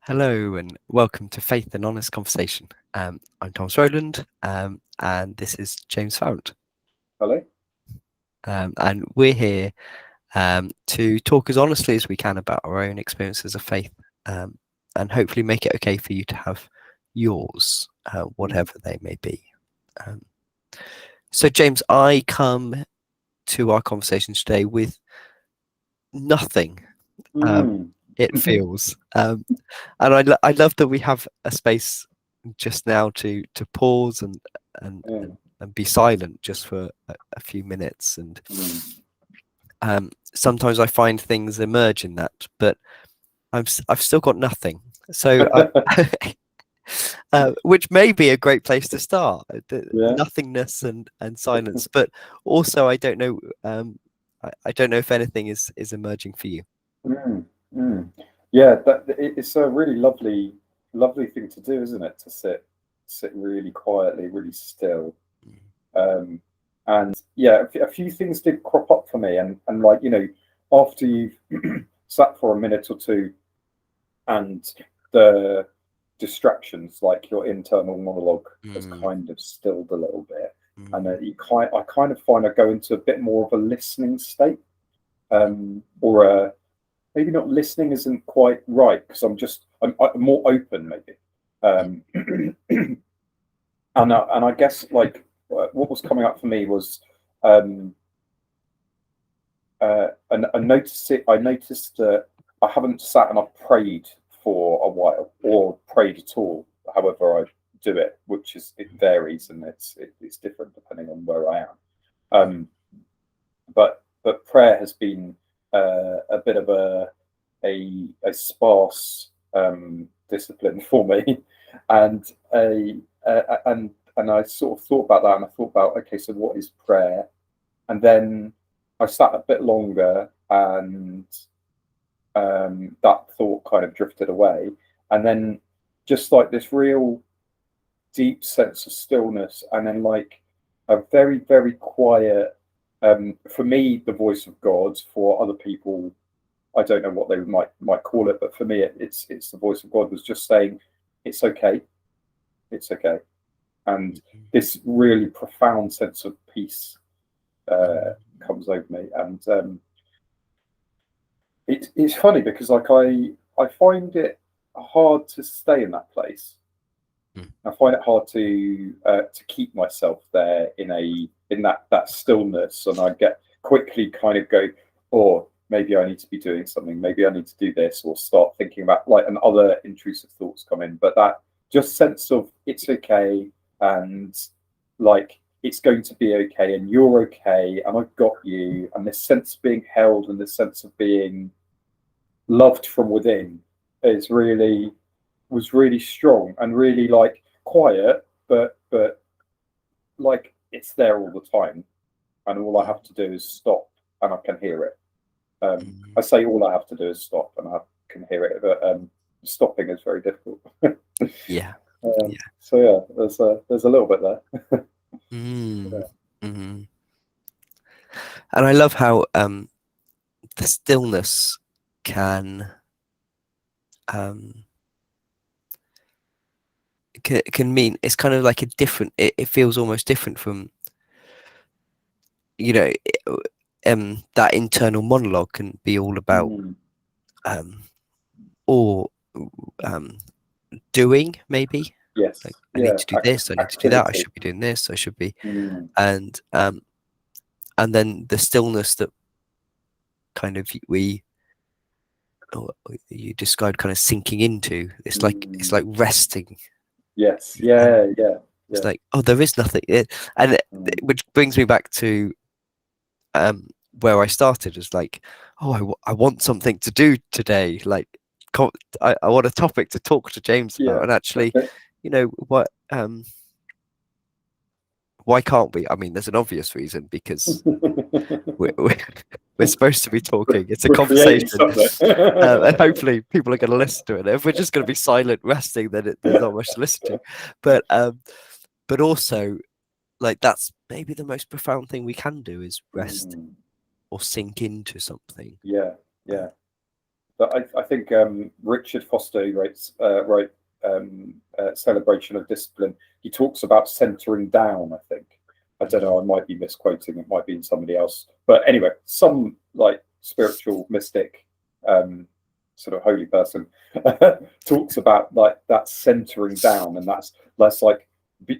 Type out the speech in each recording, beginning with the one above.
Hello and welcome to Faith and Honest Conversation. I'm Thomas Rowland, and this is James Farrant. Hello. And we're here to talk as honestly as we can about our own experiences of faith, and hopefully make it okay for you to have yours, whatever they may be. So, James, I come to our conversation today with nothing. It feels, and I love that we have a space just now to pause and be silent just for a few minutes. And sometimes I find things emerge in that, but I've still got nothing. So, which may be a great place to start, nothingness and silence. But also, I don't know. I don't know if anything is emerging for you. Yeah, it's a really lovely thing to do, isn't it? To sit really quietly, really still. And yeah, a few things did crop up for me, and like, after you've sat for a minute or two, and the distractions, like your internal monologue, has kind of stilled a little bit, and I kind of find I go into a bit more of a listening state, or a maybe not listening isn't quite right, because I'm more open maybe, and I guess, like, what was coming up for me was, and I noticed that I haven't sat and I've prayed for a while, or prayed at all, however I do it, which it varies, and it's different depending on where I am. But prayer has been a bit of a sparse discipline for me, and I sort of thought about that, and I thought about, okay, so what is prayer? And then I sat a bit longer, and that thought kind of drifted away, and then just like this real deep sense of stillness, and then like a very, very quiet, for me, the voice of God. For other people, I don't know what they might call it, but for me, it's the voice of God was just saying, "It's okay, it's okay," and this really profound sense of peace comes over me, and it's funny because, like, I find it hard to stay in that place. I find it hard to keep myself there in that stillness, and I get quickly kind of go, oh, maybe I need to be doing something, maybe I need to do this, or start thinking about, like, and other intrusive thoughts come in. But that just sense of it's okay, and like it's going to be okay, and you're okay, and I've got you, and this sense of being held, and this sense of being loved from within was really strong, and really, like, quiet, but like it's there all the time, and all I have to do is stop, and I can hear it. I say all I have to do is stop, and I can hear it, but stopping is very difficult. Yeah. So yeah, there's a little bit there. And I love how the stillness can mean it's kind of like a different. It feels almost different from, that internal monologue can be all about or doing, maybe. Yes. Like, I need to do this, I need to do that, I should be doing this, I should be, and then the stillness that kind of you described kind of sinking into. It's like resting. Yes. Yeah. It's like, oh, there is nothing, which brings me back to where I started. Is like, oh, I want something to do today. Like, I want a topic to talk to James about, and actually, what? Why can't we? I mean, there's an obvious reason, because we're supposed to be talking. It's a conversation, and hopefully people are going to listen to it. If we're just going to be silent, resting, then there's not much to listen to. But also, like, that's maybe the most profound thing we can do, is rest or sink into something. Yeah. But I think Richard Foster wrote Celebration of Discipline. He talks about centering down, I think. I don't know, I might be misquoting, it might be in somebody else. But anyway, some like spiritual mystic, sort of holy person talks about like that centering down, and that's like the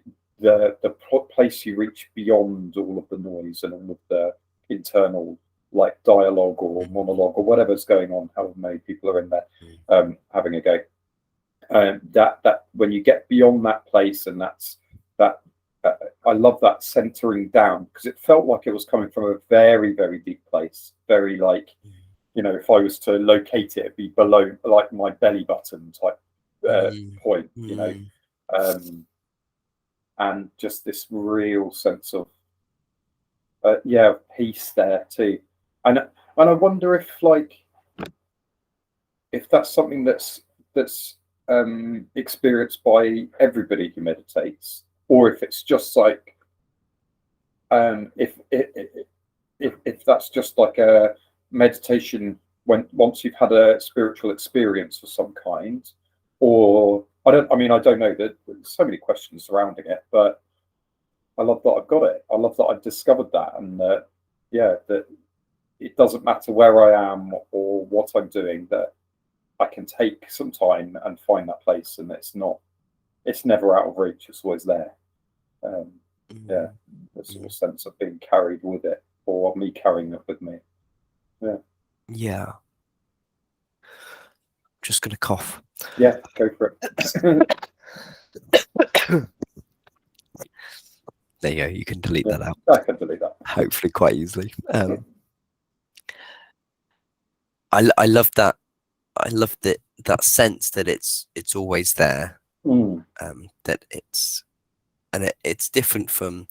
place you reach beyond all of the noise and all of the internal like dialogue or monologue or whatever's going on, however many people are in there having a go. That when you get beyond that place, and that's that. I love that centering down, because it felt like it was coming from a very, very deep place. Very like, you know, if I was to locate it, it'd be below like my belly button type point, you know, and just this real sense of peace there too. And I wonder if that's something that's experienced by everybody who meditates, or if it's just like if that's just like a meditation once you've had a spiritual experience of some kind, or I don't know. There's so many questions surrounding it, but I love that I've got it. I love that I've discovered that, and that it doesn't matter where I am or what I'm doing, that I can take some time and find that place, and it's never out of reach. It's always there. The sort of sense of being carried with it, or me carrying it with me. Yeah. Just gonna cough. Yeah, go for it. There you go. You can delete that out. I can delete that. Hopefully, quite easily. I love that. I love that sense that it's always there. That it's different from,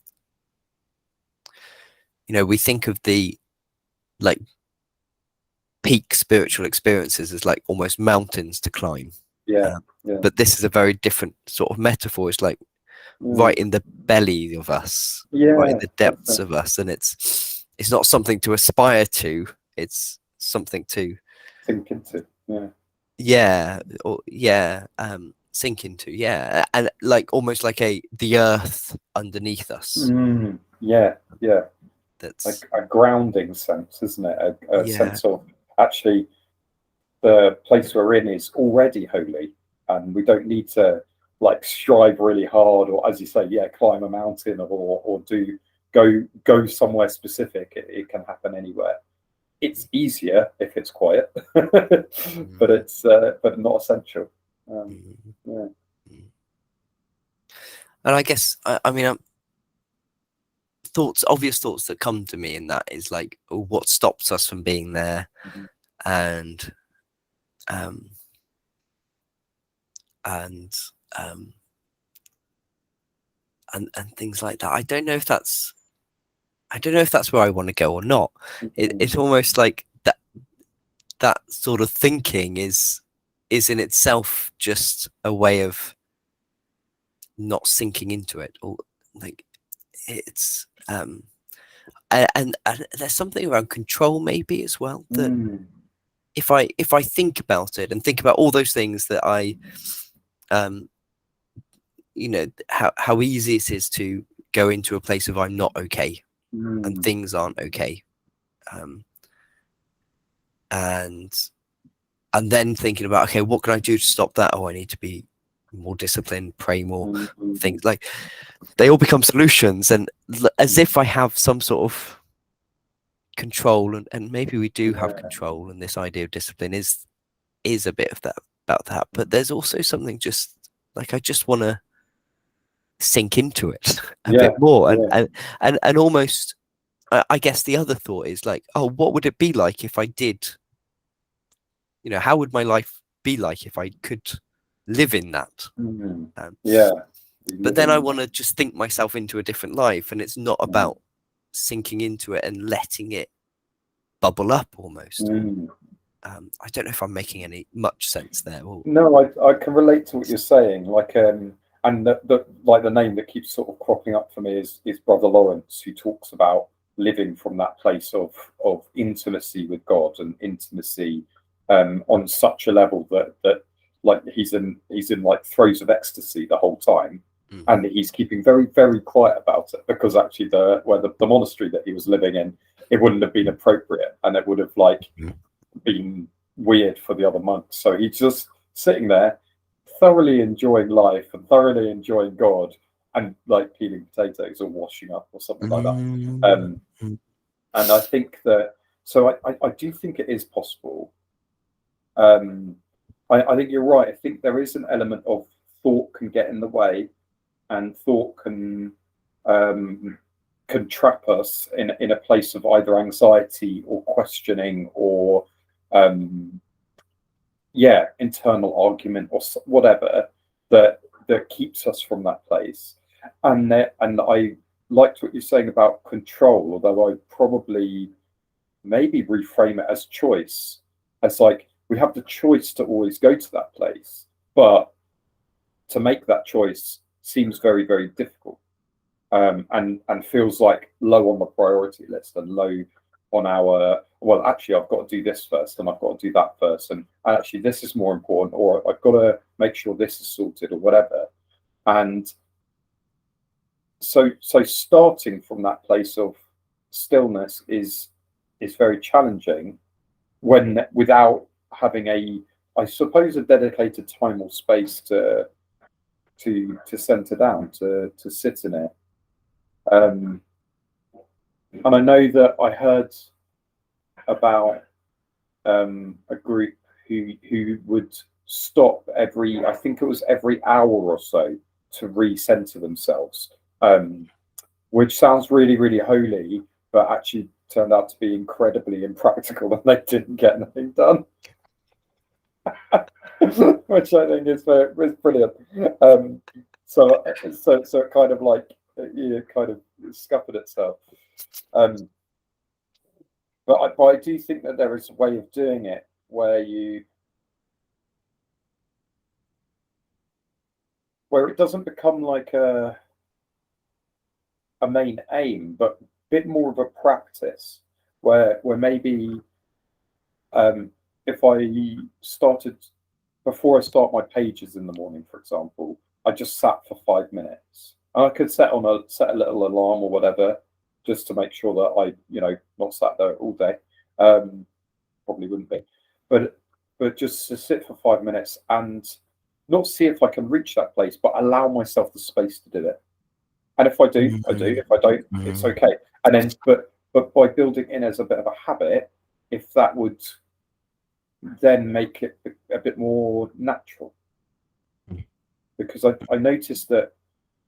you know, we think of the like peak spiritual experiences as like almost mountains to climb. But this is a very different sort of metaphor. It's like right in the belly of us, right in the depths of us, and it's not something to aspire to. It's something to sink into. Sink into. And like almost like the earth underneath us. That's like a grounding sense, isn't it? A sense of actually the place we're in is already holy, and we don't need to like strive really hard, or as you say, climb a mountain, or go somewhere specific. It can happen anywhere. It's easier if it's quiet, but it's but not essential. And I guess I mean obvious thoughts that come to me in that is like, what stops us from being there, and things like that. I don't know if that's where I want to go or not. It's almost like that sort of thinking is in itself just a way of not sinking into it, or like it's and there's something around control maybe as well, that if I think about it and think about all those things that I you know, how easy it is to go into a place of I'm not okay, and things aren't okay, and then thinking about, okay, what can I do to stop that? I need to be more disciplined, pray more, things like they all become solutions, and as if I have some sort of control, and maybe we do have control, and this idea of discipline is a bit of that, about that, but there's also something just like I just want to sink into it a bit more, and almost I guess the other thought is like, oh, what would it be like if I did, you know, how would my life be like if I could live in that? But then I want to just think myself into a different life, and it's not about sinking into it and letting it bubble up almost. I don't know if I'm making much sense there. No, I can relate to what you're saying. Like, and the name that keeps sort of cropping up for me is Brother Lawrence, who talks about living from that place of intimacy with God and intimacy on such a level that like he's in like throes of ecstasy the whole time, and he's keeping very, very quiet about it, because actually the monastery that he was living in, it wouldn't have been appropriate, and it would have like been weird for the other monks. So he's just sitting there, thoroughly enjoying life and thoroughly enjoying God, and like peeling potatoes or washing up or something like that. And I think that, so I do think it is possible. I think you're right. I think there is an element of thought can get in the way, and thought can trap us in a place of either anxiety or questioning or internal argument or whatever that keeps us from that place. And I liked what you're saying about control, although I probably maybe reframe it as choice, as like we have the choice to always go to that place, but to make that choice seems very, very difficult, and feels like low on the priority list and low on our, well, actually I've got to do this first and I've got to do that first, and actually this is more important, or I've got to make sure this is sorted or whatever. And so starting from that place of stillness is very challenging when without having I suppose a dedicated time or space to center down, to sit in it. And I know that I heard about a group who would stop every, I think it was every hour or so, to recenter themselves, which sounds really, really holy, but actually turned out to be incredibly impractical, and they didn't get anything done. Which I think is brilliant. So it kind of like kind of scuppered itself. But I do think that there is a way of doing it where it doesn't become like a main aim, but a bit more of a practice where maybe if I started, before I start my pages in the morning, for example, I just sat for 5 minutes. And I could set a little alarm or whatever, just to make sure that I, not sat there all day. Probably wouldn't be, but just to sit for 5 minutes and not see if I can reach that place, but allow myself the space to do it. And if I do, I do. If I don't, it's okay. And then, but by building in as a bit of a habit, if that would then make it a bit more natural, because I noticed that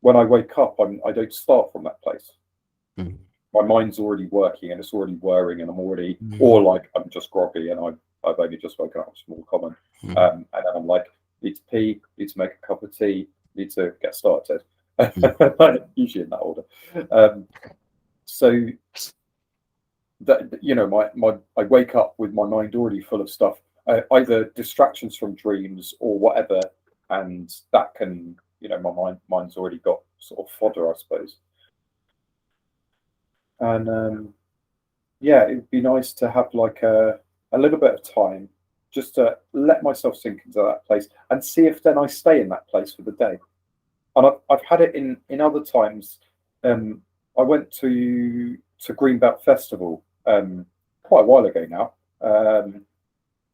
when I wake up, I don't start from that place. My mind's already working and it's already whirring, and I'm already, or like I'm just groggy and I've only just woken up, small common, and then I'm like, need to pee, need to make a cup of tea, need to get started. Usually in that order. So that I wake up with my mind already full of stuff, either distractions from dreams or whatever, and that can, my mind's already got sort of fodder, I suppose. And it would be nice to have like a little bit of time just to let myself sink into that place and see if then I stay in that place for the day. And I've had it in other times. I went to Greenbelt Festival quite a while ago now.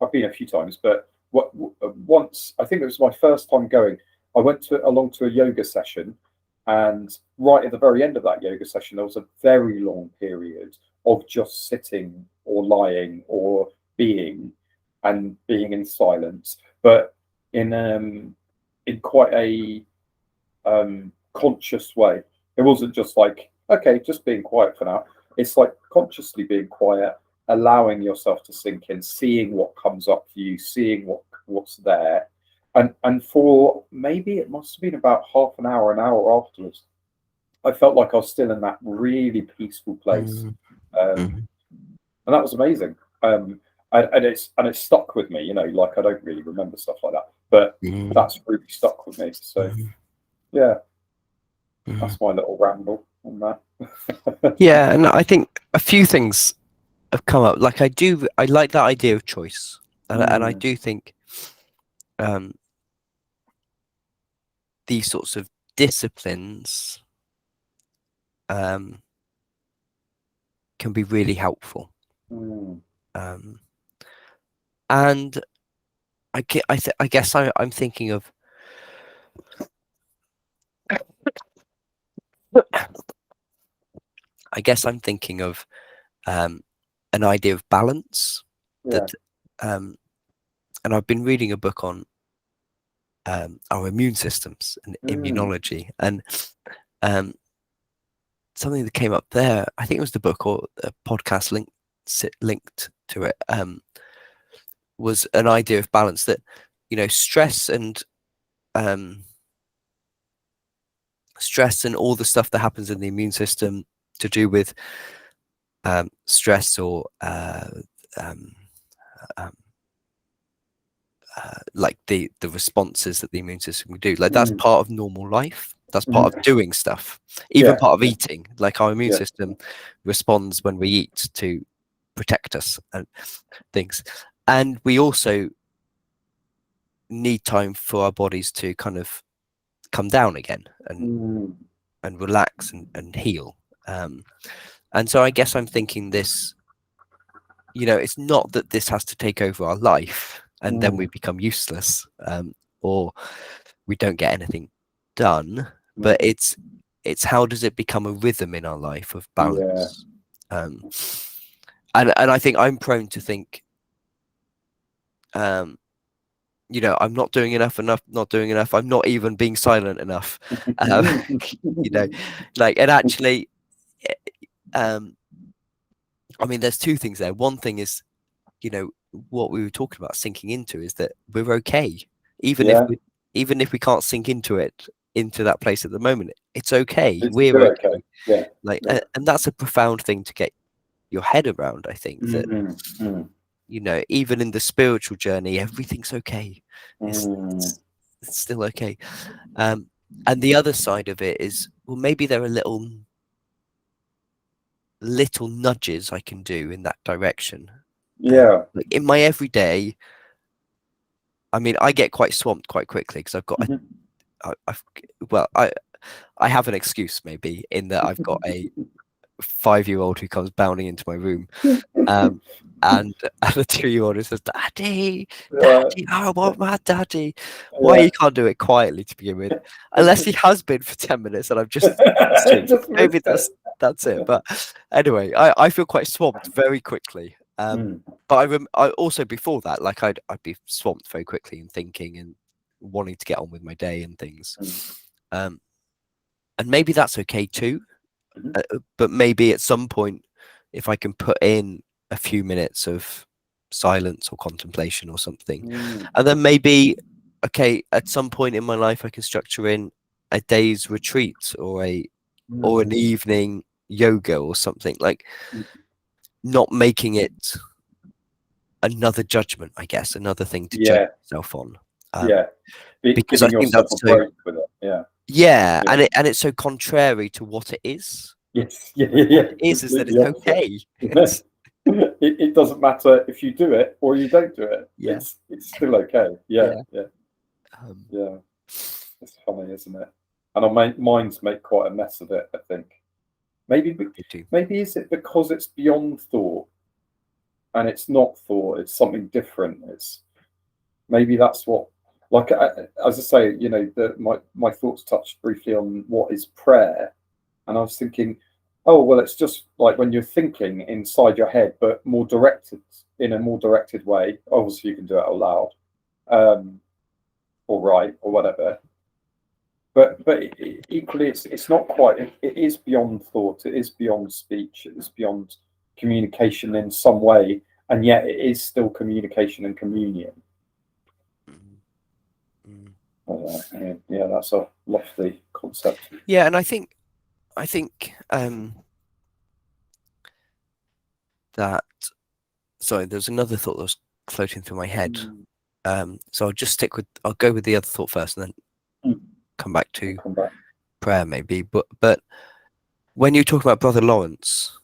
I've been a few times, but once, I think it was my first time going, I went along to a yoga session, and right at the very end of that yoga session, there was a very long period of just sitting or lying or being in silence, but in quite a conscious way. It wasn't just like, okay, just being quiet for now. It's like consciously being quiet, allowing yourself to sink in, seeing what comes up for you, seeing what's there. And for maybe it must have been about half an hour afterwards, I felt like I was still in that really peaceful place. And that was amazing. And it's stuck with me, like I don't really remember stuff like that, but that's really stuck with me. So yeah, that's my little ramble on that. Yeah, and I think a few things have come up. Like I like that idea of choice. and I do think these sorts of disciplines can be really helpful. And I guess I'm thinking of an idea of balance. That and I've been reading a book on our immune systems and immunology, and something that came up there, I think it was the book or a podcast linked to it, was an idea of balance, that stress and all the stuff that happens in the immune system to do with stress or like the responses that the immune system can do, like that's part of normal life. That's part of doing stuff, even part of eating. Like our immune system responds when we eat to protect us and things. And we also need time for our bodies to kind of come down again and relax and heal. And so I guess I'm thinking this, it's not that this has to take over our life and then we become useless, or we don't get anything done, but it's how does it become a rhythm in our life of balance? And I think I'm prone to think, I'm not doing enough, not doing enough. I'm not even being silent enough. Like, and actually, I mean, there's two things there. One thing is, what we were talking about sinking into is that we're okay, even if we can't sink into that place at the moment. It's okay. We're okay. And that's a profound thing to get your head around. I think that even in the spiritual journey, everything's okay. It's still okay. And the other side of it is, well, maybe there are little nudges I can do in that direction. Like in my everyday, I mean, I get quite swamped quite quickly because I've got I have an excuse maybe in that I've got a 5-year-old who comes bounding into my room, and a 2-year-old who says, Daddy, I want my daddy. Why you can't do it quietly to begin with, unless he has been for 10 minutes and I've just maybe that's it. But anyway, I feel quite swamped very quickly. But I also, before that, like I'd be swamped very quickly in thinking and wanting to get on with my day and things. And maybe that's okay too. But maybe at some point, if I can put in a few minutes of silence or contemplation or something, and then maybe, okay, at some point in my life, I can structure in a day's retreat or an evening yoga or something, like not making it another judgment, I guess, another thing to judge yourself on. Because I think that's so, and it's so contrary to what it is. What it is that it's okay. It doesn't matter if you do it or you don't do it. It's still okay. It's funny, isn't it? And our minds make quite a mess of it, I think. Maybe is it because it's beyond thought, and it's not thought, it's something different. Maybe that's what, like, as I say, my thoughts touched briefly on what is prayer, and I was thinking, oh well, it's just like when you're thinking inside your head, but in a more directed way. Obviously, you can do it out loud, or write or whatever. But equally, it's not quite. It is beyond thought. It is beyond speech. It is beyond communication in some way, and yet it is still communication and communion. That's a lofty concept. Yeah, and I think that. Sorry, there's another thought that was floating through my head. So I'll go with the other thought first, and then come back to prayer maybe. But when you talk about Brother Lawrence,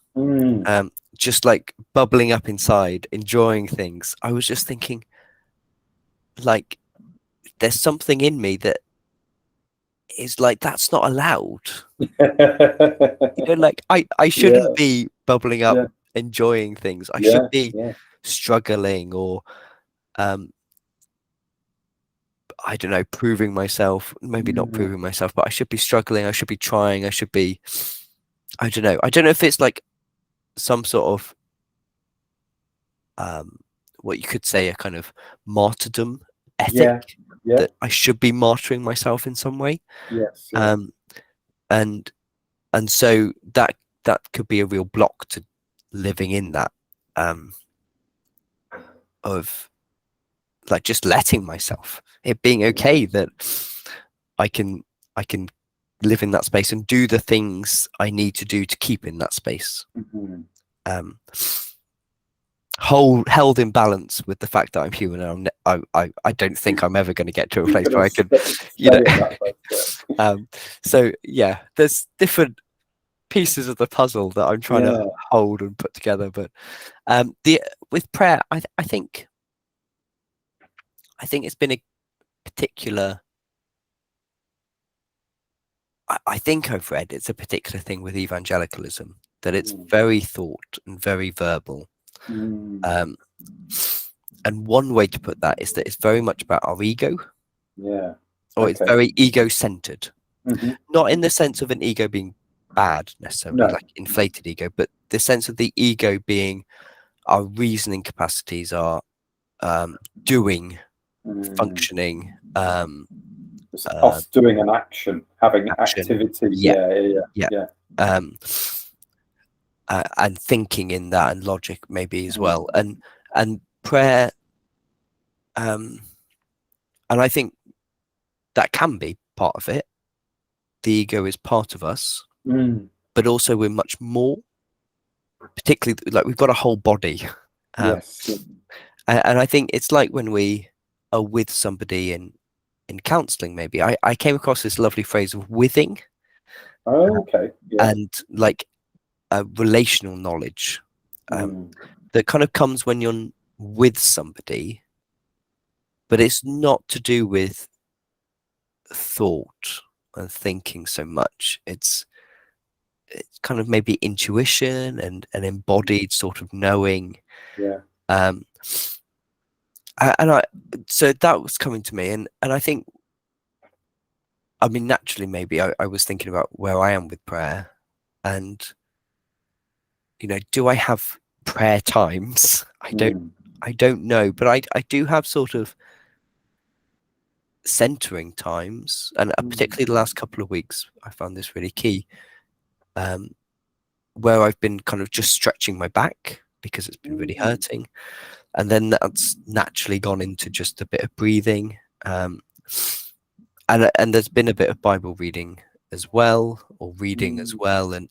just like bubbling up inside, enjoying things, I was just thinking, like there's something in me that is like, that's not allowed. Like I shouldn't be bubbling up, enjoying things. I should be struggling, or I don't know, proving myself. Maybe not proving myself, but I should be struggling. I should be trying. I should be, I don't know. I don't know if it's like some sort of what you could say, a kind of martyrdom ethic, that I should be martyring myself in some way. And so that could be a real block to living in that, of like just letting myself, it being okay that I can live in that space and do the things I need to do to keep in that space. Held in balance with the fact that I'm human, and I don't think I'm ever going to get to a place where I can, so yeah, there's different pieces of the puzzle that I'm trying to hold and put together. But with prayer, I think it's been a particular, I think I've read it's a particular thing with evangelicalism, that it's very thought and very verbal. And one way to put that is that it's very much about our ego. Or it's very ego-centered. Not in the sense of an ego being bad necessarily, like inflated ego, but the sense of the ego being our reasoning capacities, our doing, functioning, us doing an action, having activity, and thinking in that, and logic maybe as well, and prayer, and I think that can be part of it. The ego is part of us, but also we're much more, particularly like we've got a whole body. And I think it's like when we are with somebody in counseling, maybe I came across this lovely phrase of withing. And like a relational knowledge that kind of comes when you're with somebody, but it's not to do with thought and thinking so much. It's kind of maybe intuition and an embodied sort of knowing. And so that was coming to me, and I think, I mean, naturally maybe I was thinking about where I am with prayer, and do I have prayer times? I don't know, but I do have sort of centering times, and particularly the last couple of weeks I found this really key, where I've been kind of just stretching my back because it's been really hurting, and then that's naturally gone into just a bit of breathing, and there's been a bit of Bible reading as well, or reading as well, and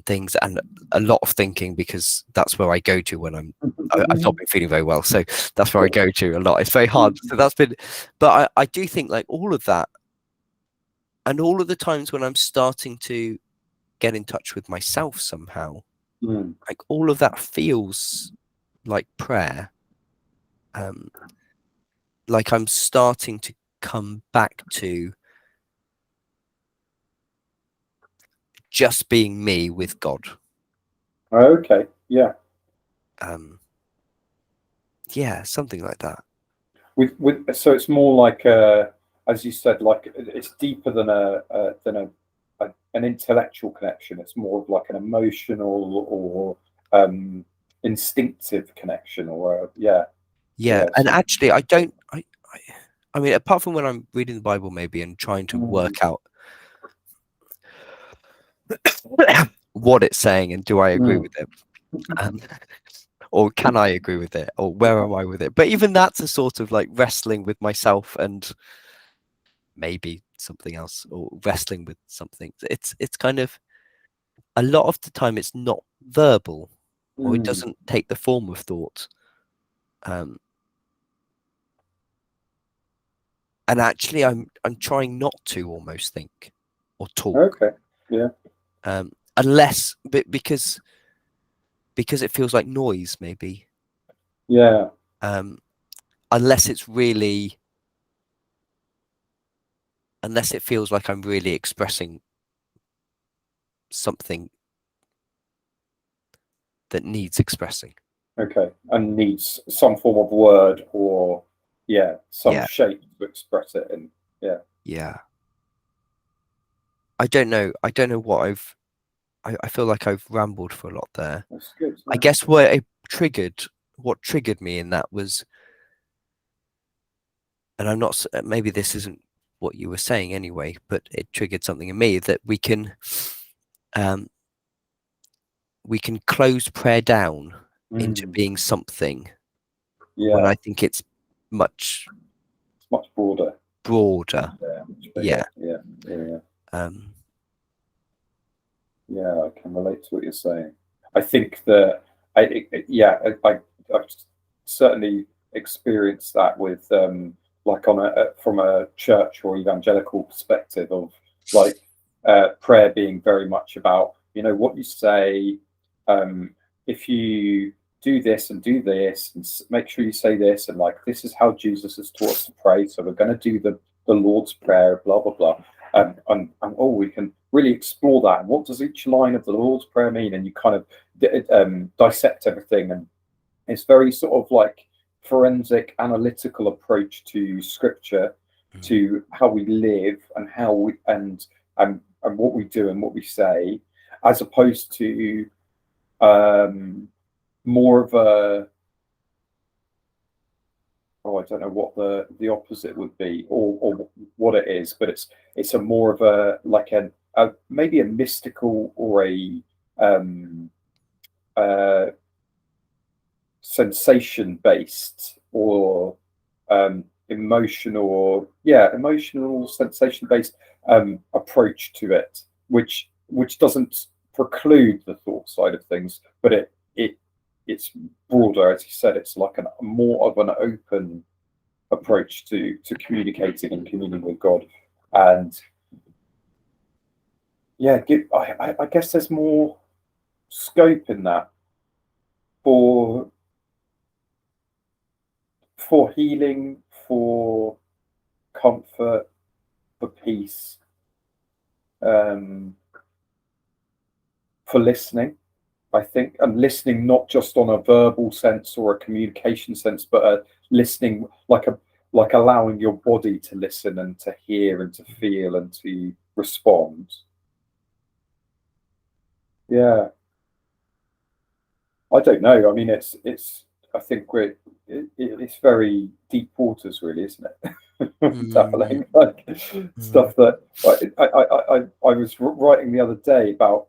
things, and a lot of thinking, because that's where I go to when I've not been feeling very well, so that's where I go to a lot. It's very hard, so that's been, but I do think like all of that, and all of the times when I'm starting to get in touch with myself somehow, like all of that feels like prayer, like I'm starting to come back to just being me with God. Something like that. So it's more like as you said, like it's deeper than an intellectual connection. It's more of like an emotional or instinctive connection, or And actually I don't, I mean, apart from when I'm reading the Bible maybe and trying to work out what it's saying and do I agree with it, or can I agree with it, or where am I with it, but even that's a sort of like wrestling with myself and maybe something else, or wrestling with something. It's kind of, a lot of the time it's not verbal, or it doesn't take the form of thought, and actually I'm trying not to almost think or talk, unless because it feels like noise maybe, unless it feels like I'm really expressing something that needs expressing. Okay, and needs some form of word or some Yeah. shape to express it in. Yeah. I don't know what I feel like I've rambled for a lot there. That's good. I guess what triggered me in that was, and I'm not, maybe this isn't what you were saying anyway, but it triggered something in me that we can close prayer down into being something when Yeah, I think it's much it's much broader. broader. Yeah, much Yeah. bigger. Yeah. Um, Yeah, I can relate to what you're saying. I think that I've certainly experienced that with like on from a church or evangelical perspective of like prayer being very much about what you say. Um, if you do this and do this and make sure you say this and like this is how Jesus has taught us to pray. So we're going to do the Lord's Prayer, blah blah blah. And we can really explore that. And what does each line of the Lord's Prayer mean? And you kind of dissect everything. And it's very sort of like forensic, analytical approach to Scripture, to how we live and how we and what we do and what we say, as opposed to more of a I don't know what the opposite would be or what it is, but it's a more of a like a maybe a mystical or a uh, sensation based or emotional sensation based approach to it, which doesn't preclude the thought side of things, but it's broader, as you said. It's like a more of an open approach to communicating and communing with God, and I guess there's more scope in that for healing, for comfort, for peace, for listening. I think, and listening not just on a verbal sense or a communication sense, but listening like allowing your body to listen and to hear and to feel and to respond. Yeah, I don't know. I mean, it's. I think it's very deep waters, really, isn't it? Dabbling, like stuff that I was writing the other day about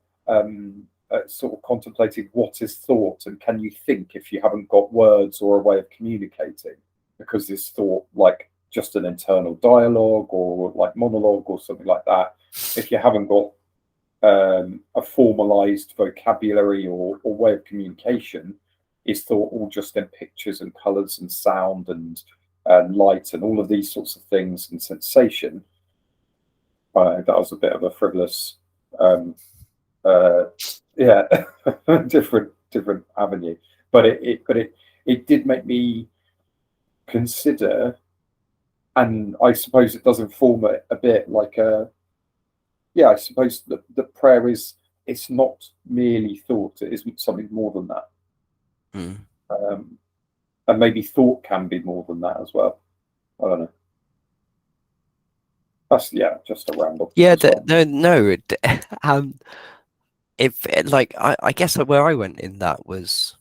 sort of contemplating what is thought and can you think if you haven't got words or a way of communicating, because this thought like just an internal dialogue or like monologue or something like that. If you haven't got a formalized vocabulary or way of communication, is thought all just in pictures and colors and sound and light and all of these sorts of things and sensation. That was a bit of a frivolous, yeah, different avenue, but it did make me consider, and I suppose it does inform it a bit like I suppose the prayer is, it's not merely thought, it is something more than that. And maybe thought can be more than that as well. I don't know. That's just a ramble. Yeah, no. If like I guess where I went in that was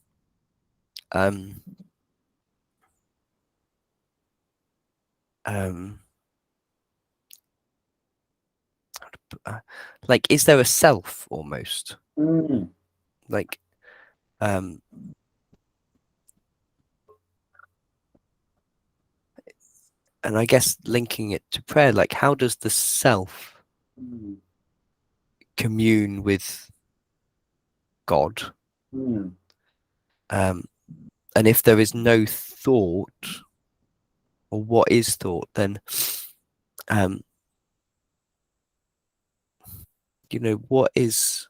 like, is there a self almost? Like and I guess linking it to prayer, like how does the self commune with God? And if there is no thought, or what is thought, then what is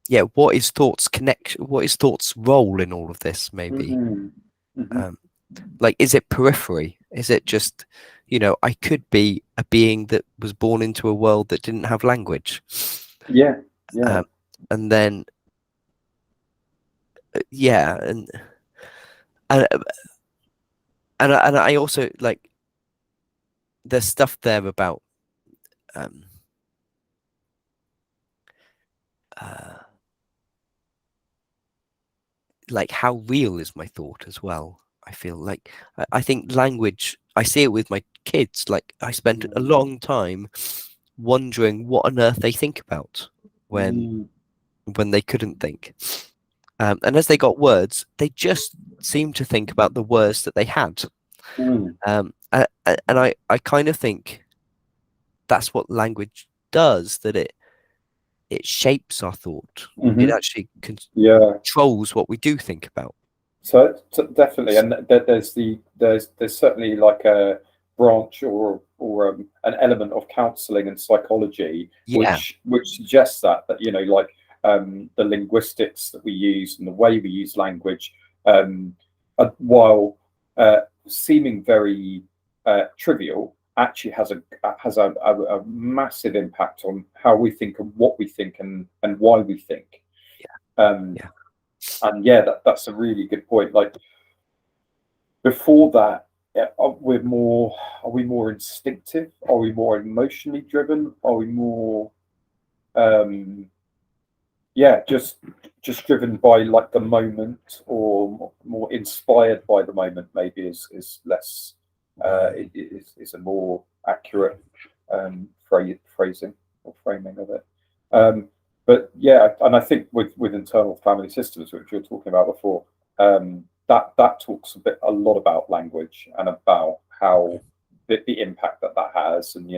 yeah, what is thought's connection? What is thought's role in all of this? Maybe, like, is it periphery? Is it just, I could be a being that was born into a world that didn't have language. Yeah. And then, yeah, and I also like, there's stuff there about like how real is my thought as well. I feel like I think language, I see it with my kids. Like, I spent a long time wondering what on earth they think about when they couldn't think. And as they got words, they just seemed to think about the words that they had. And I kind of think that's what language does, that it shapes our thought. It actually controls what we do think about. So definitely, and there's certainly like a branch or an element of counselling and psychology which suggests that like the linguistics that we use and the way we use language, while seeming very trivial, actually has a massive impact on how we think and what we think and why we think. And that's a really good point. Like, before that, are we more instinctive? Are we more emotionally driven? Are we more just driven by like the moment, or more inspired by the moment? Maybe is less is a more accurate phrasing or framing of it. But yeah, and I think with internal family systems, which we were talking about before, that talks a lot about language and about how the impact that has, and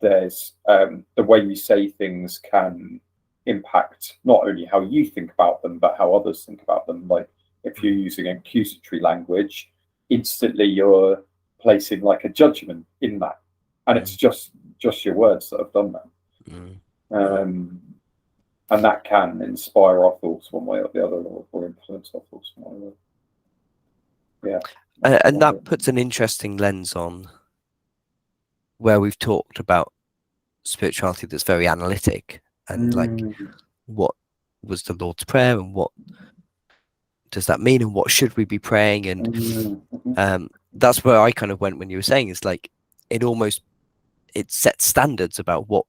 there's the way you say things can impact not only how you think about them, but how others think about them. Like, if you're using accusatory language, instantly you're placing like a judgment in that, and it's just your words that have done that. And that can inspire our thoughts one way or the other, or influence our thoughts one way or the other. Yeah. And that puts an interesting lens on where we've talked about spirituality that's very analytic, and like, what was the Lord's Prayer, and what does that mean, and what should we be praying? And that's where I kind of went when you were saying, it's like, it sets standards about what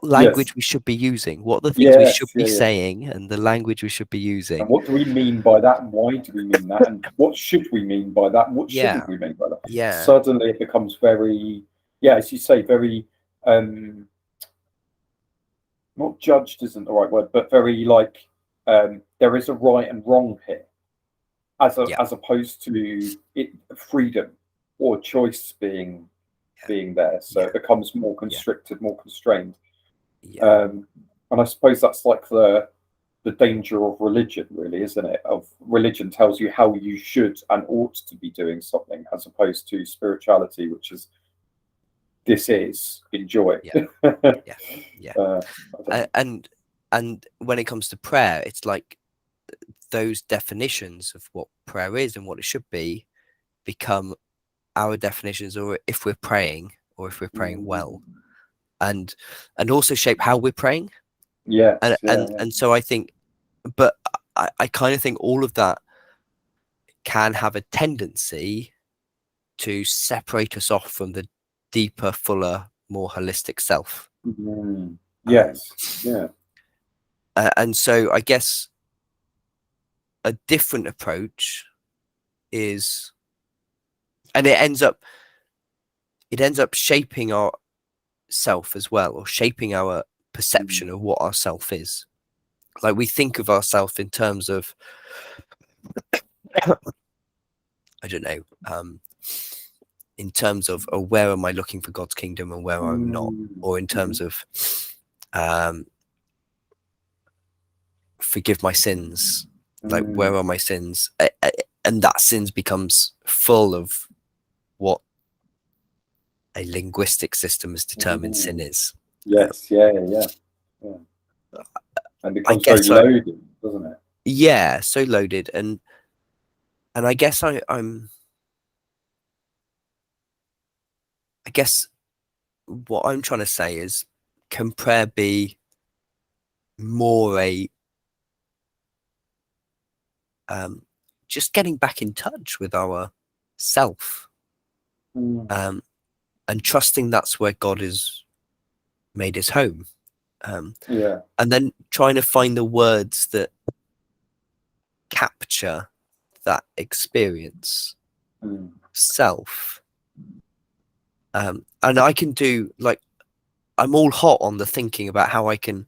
language we should be using, what the things we should be saying, and the language we should be using. And what do we mean by that? And why do we mean that? And what should we mean by that? And what shouldn't we mean by that? Yeah. Suddenly it becomes very, as you say, very not judged isn't the right word, but very like there is a right and wrong here, as opposed to freedom or choice being there. So it becomes more constricted, more constrained. And I suppose that's like the danger of religion, really, isn't it? Of religion tells you how you should and ought to be doing something, as opposed to spirituality, which is enjoy. And when it comes to prayer, it's like those definitions of what prayer is and what it should be become our definitions, or if we're praying, or if we're praying well, and also shape how we're praying. And so I think, but I kind of think all of that can have a tendency to separate us off from the deeper, fuller, more holistic self. And so I guess a different approach is, and it ends up shaping our self as well, or shaping our perception of what our self is. Like, we think of ourselves in terms of I don't know, in terms of where am I looking for God's kingdom and where I'm not, or in terms of forgive my sins, like where are my sins, and that sins becomes full of what a linguistic system has determined sin is. and I becomes very guess I, loaded, doesn't it? yeah, so loaded, and I guess I guess what I'm trying to say is, can prayer be more a just getting back in touch with our self, Mm. and trusting that's where God has made his home, Yeah. and then trying to find the words that capture that experience Mm. self. And I can do, like, I'm all hot on the thinking about how I can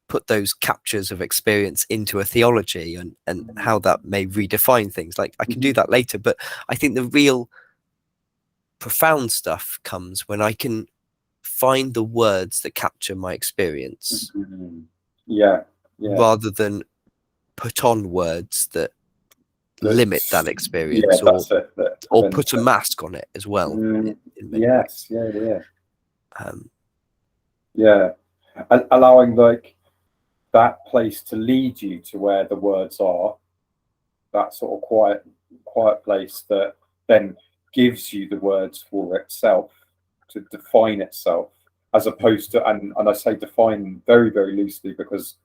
put those captures of experience into a theology, and how that may redefine things. Like, I can do that later, but I think the real profound stuff comes when I can find the words that capture my experience, Mm. Yeah. Yeah. rather than put on words that limit that Yeah, experience, that's it. That or prevents put a it. mask on it as well, in many Yes. ways. Yeah. Yeah. Um, Yeah. Allowing like that place to lead you to where the words are, that sort of quiet place that then gives you the words for itself to define itself, as opposed to, and I say define very, very loosely, because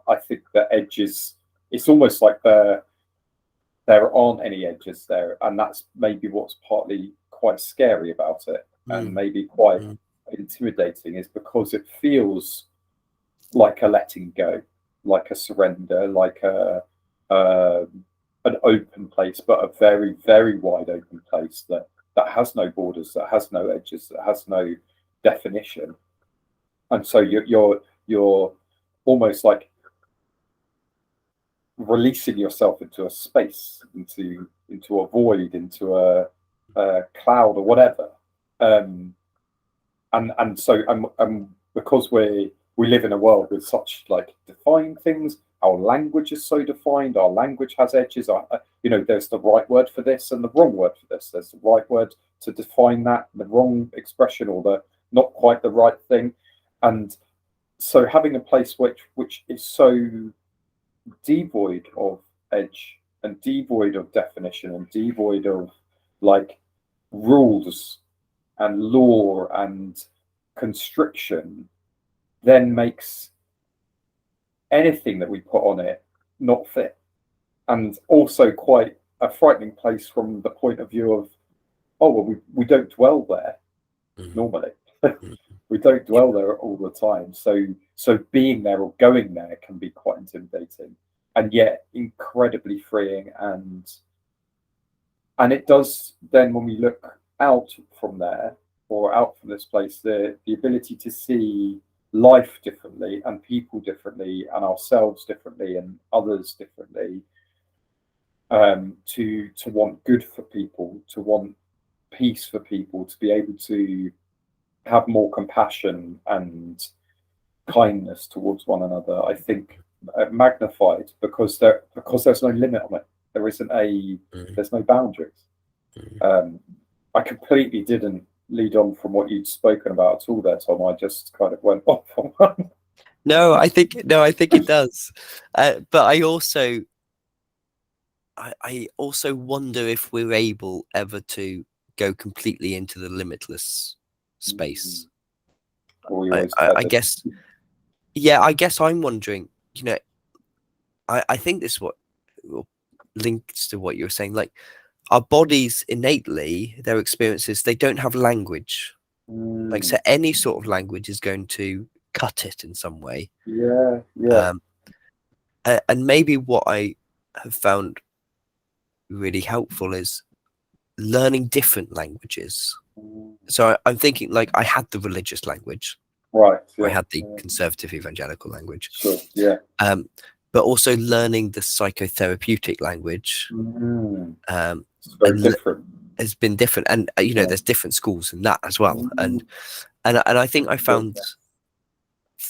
I think the edges, it's almost like there aren't any edges there, and that's maybe what's partly quite scary about it, and maybe quite intimidating, is because it feels like a letting go, like a surrender, like an open place, but a very, very wide open place that has no borders, that has no edges, that has no definition. And so you're almost like releasing yourself into a space, into a void, into a cloud or whatever. And so because we live in a world with such like defined things, our language is so defined, our language has edges. There's the right word for this and the wrong word for this. There's the right word to define that, the wrong expression, or the not quite the right thing. And so having a place which is so devoid of edge, and devoid of definition, and devoid of like rules and law and constriction, then makes anything that we put on it not fit, and also quite a frightening place from the point of view of, oh well, we don't dwell there normally. We don't dwell there all the time, so being there or going there can be quite intimidating, and yet incredibly freeing. And it does then, when we look out from there, or out from this place, the ability to see life differently, and people differently, and ourselves differently, and others differently, to want good for people, to want peace for people, to be able to have more compassion and kindness towards one another, I think magnified, because there's no limit on it. There isn't there's no boundaries. I completely didn't lead on from what you'd spoken about at all there, Tom. I just kind of went off on one. No, I think it does. But I also wonder if we're able ever to go completely into the limitless space. I guess, yeah, I guess I'm wondering, I think this is what links to what you were saying. Like, our bodies innately, their experiences, they don't have language. Like, so any sort of language is going to cut it in some way. Yeah. And maybe what I have found really helpful is learning different languages. So I'm thinking, like, I had the religious language, right? Yeah. I had the conservative evangelical language. Sure. Yeah. But also learning the psychotherapeutic language. It's very different. Has been different, and there's different schools in that as well. And I think I found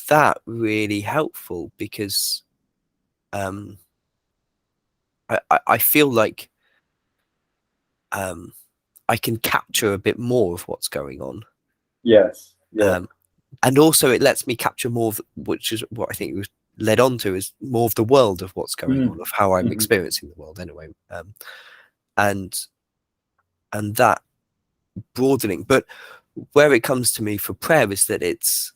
that really helpful, because I feel like I can capture a bit more of what's going on. Yes. Yeah. And also it lets me capture more of, which is what I think you were led on to is more of the world of what's going on, of how I'm Mhm. experiencing the world anyway. And that broadening. But where it comes to me for prayer is that it's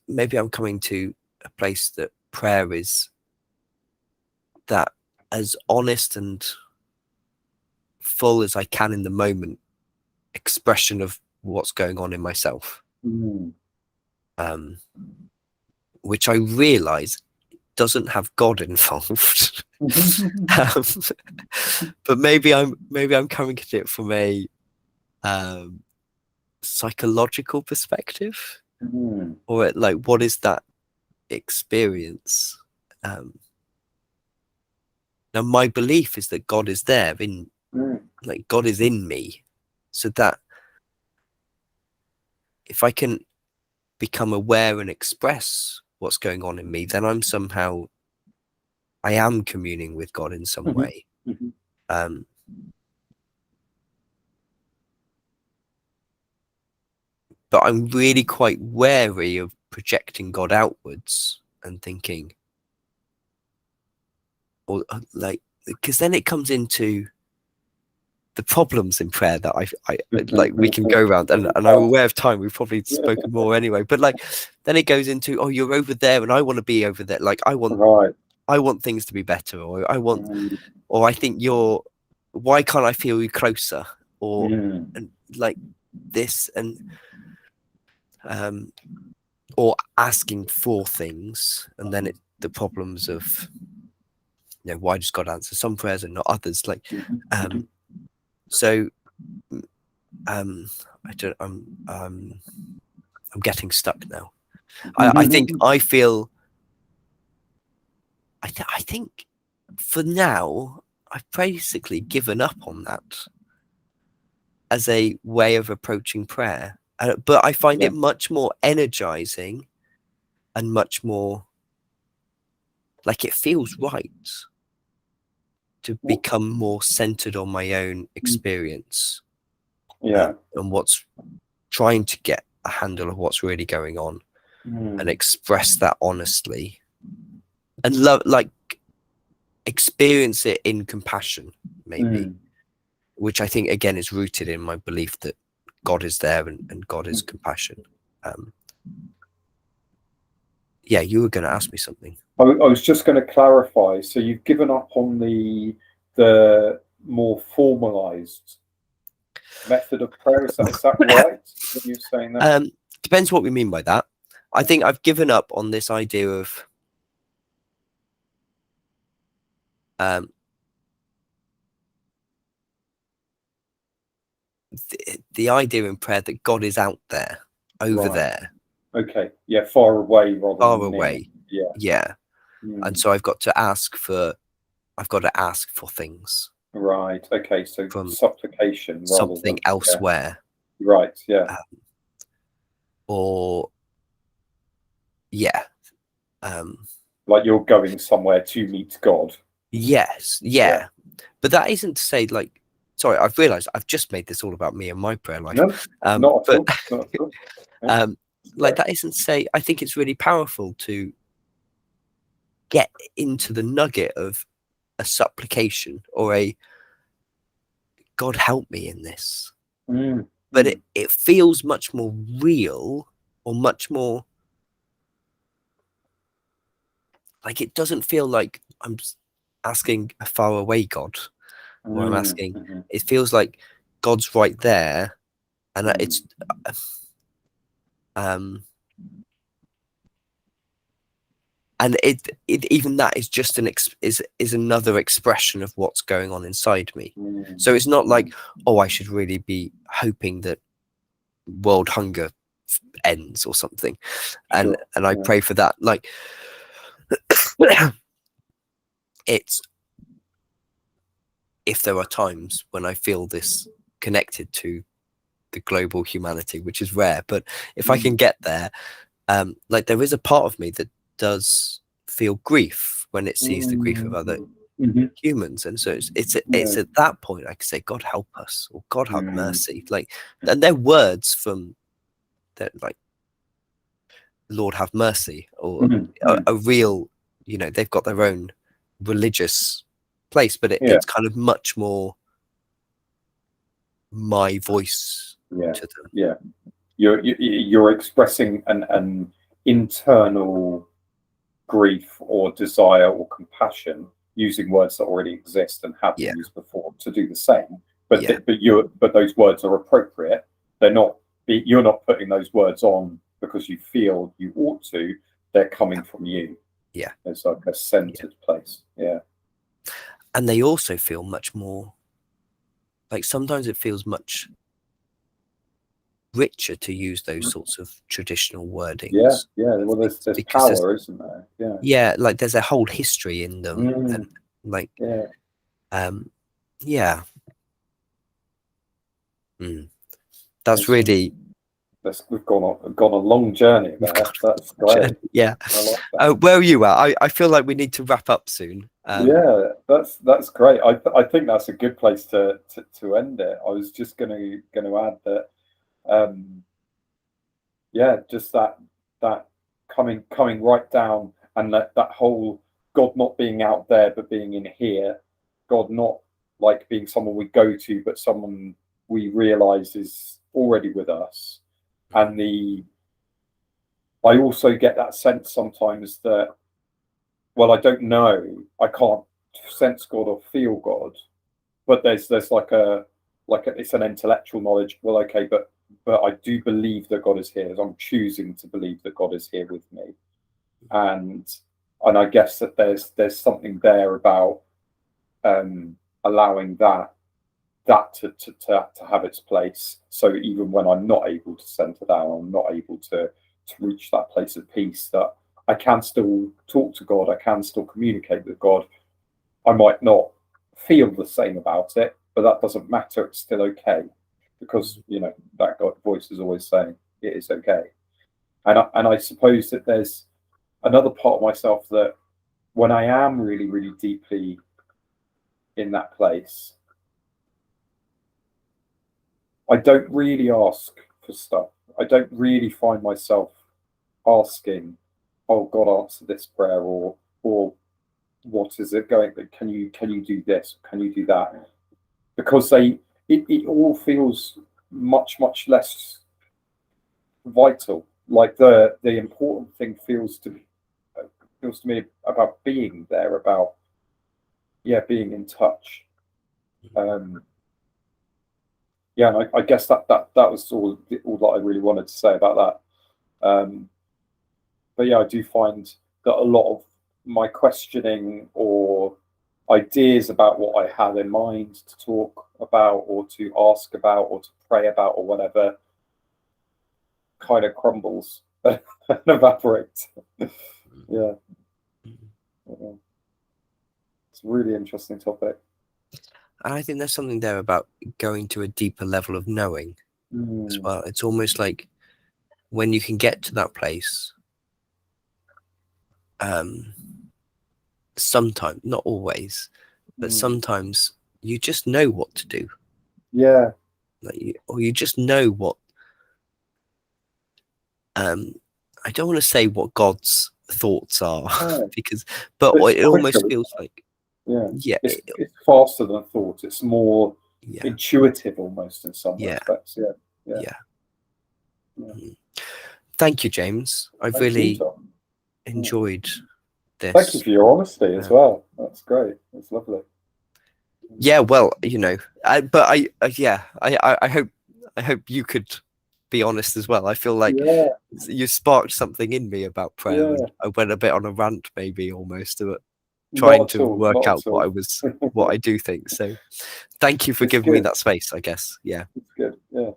maybe I'm coming to a place that prayer is that as honest and full as I can in the moment expression of what's going on in myself, which I realize doesn't have God involved. But maybe I'm coming at it from a psychological perspective, or like, what is that experience? Now my belief is that God is there in like God is in me, so that if I can become aware and express what's going on in me, then I am communing with God in some way. But I'm really quite wary of projecting God outwards and thinking, or like, because then it comes into the problems in prayer that I like we can go around, and I'm aware of time, we've probably spoken more anyway, but like then it goes into, oh, you're over there and I want to be over there, like I want things to be better, or I think why can't I feel you closer, or and like this, and or asking for things, and then the problems of, you know, why does God answer some prayers and not others, like so I'm getting stuck now. I think for now I've basically given up on that as a way of approaching prayer, but I find it much more energizing and much more like it feels right to become more centered on my own experience, and what's trying to get a handle of what's really going on, and express that honestly, and love, like experience it in compassion, maybe, which I think again is rooted in my belief that God is there and God is compassion. Yeah, you were going to ask me something. I was just going to clarify. So you've given up on the more formalized method of prayer. Is that right? What you're saying that? Depends what we mean by that. I think I've given up on this idea of the idea in prayer that God is out there, over there. Okay. Yeah, far away rather far than away. Near. Yeah. And so I've got to ask for things. Right. Okay. So from supplication, something elsewhere. Yeah. Right. Yeah. Or like you're going somewhere to meet God. Yes. Yeah. But that isn't to say, like, sorry, I've realized I've just made this all about me and my prayer life. No, not at all. Not at all. Like, that isn't to say, I think it's really powerful to get into the nugget of a supplication or a God help me in this. But it feels much more real, or much more like, it doesn't feel like I'm asking a far away God, or I'm asking, it feels like God's right there, and it's and it even that is just is another expression of what's going on inside me. So it's not like, oh, I should really be hoping that world hunger ends or something, and I pray for that. Like, it's, if there are times when I feel this connected to the global humanity, which is rare, but if I can get there, like, there is a part of me that does feel grief when it sees the grief of other humans, and so it's at that point I can say, God help us, or God have mercy. Like, and they're words from that, like Lord have mercy, or Mhm, a real, you know, they've got their own religious place, but Yeah. it's kind of much more my voice Yeah. to them. Yeah. You're expressing an internal grief or desire or compassion using words that already exist and have been Yeah. used before to do the same. But Yeah. but those words are appropriate. They're not. You're not putting those words on because you feel you ought to. They're coming from you. Yeah. It's like a centered place. Yeah. And they also feel much more like, sometimes it feels much richer to use those sorts of traditional wordings. Yeah. Yeah. Well, there's because power, isn't there? Yeah. yeah, like there's a whole history in them, and like Yeah. yeah. That's really We've gone a long journey there. That's great. yeah. I like that. Where are you at? I feel like we need to wrap up soon. Yeah, that's great. I think that's a good place to end it. I was just going to add that, yeah, just that coming right down, and that whole God not being out there but being in here, God not like being someone we go to but someone we realize is already with us, and I also get that sense sometimes that, well, I don't know, I can't sense God or feel God, but there's like it's an intellectual knowledge. Well, okay, but I do believe that God is here. I'm choosing to believe that God is here with me, and I guess that there's something there about allowing that to have its place. So even when I'm not able to center down, I'm not able to reach that place of peace, that I can still talk to God, I can still communicate with God. I might not feel the same about it, but that doesn't matter. It's still okay, because you know that God voice is always saying it is okay. And I suppose that there's another part of myself that when I am really, really deeply in that place, I don't really ask for stuff. I don't really find myself asking, "Oh God, answer this prayer," or "What is it going? Can you do this? Can you do that?" Because it all feels much less vital. Like the important thing feels to me about being there, about being in touch. Yeah, and I guess that was all that I really wanted to say about that. But yeah, I do find that a lot of my questioning or ideas about what I had in mind to talk about or to ask about or to pray about or whatever kind of crumbles and evaporates. Yeah. It's a really interesting topic. And I think there's something there about going to a deeper level of knowing as well. It's almost like when you can get to that place, sometimes, not always, but sometimes you just know what to do. Yeah. Like or you just know what. I don't want to say what God's thoughts are, but it almost feels like. Yeah, it's faster than thought. It's more intuitive almost in some aspects. Yeah. Thank you, James. I've really enjoyed this. Thank you for your honesty as well. That's great. That's lovely. Yeah, well, you know, I hope you could be honest as well. I feel like you sparked something in me about prayer. And I went a bit on a rant, maybe almost, trying to work out what I do think. So thank you for giving me that space, I guess. Yeah. It's good. Yeah.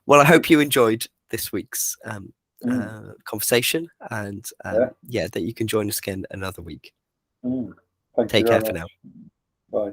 Well, I hope you enjoyed this week's conversation, and that you can join us again another week. Thank Take you care very for much. now. Bye.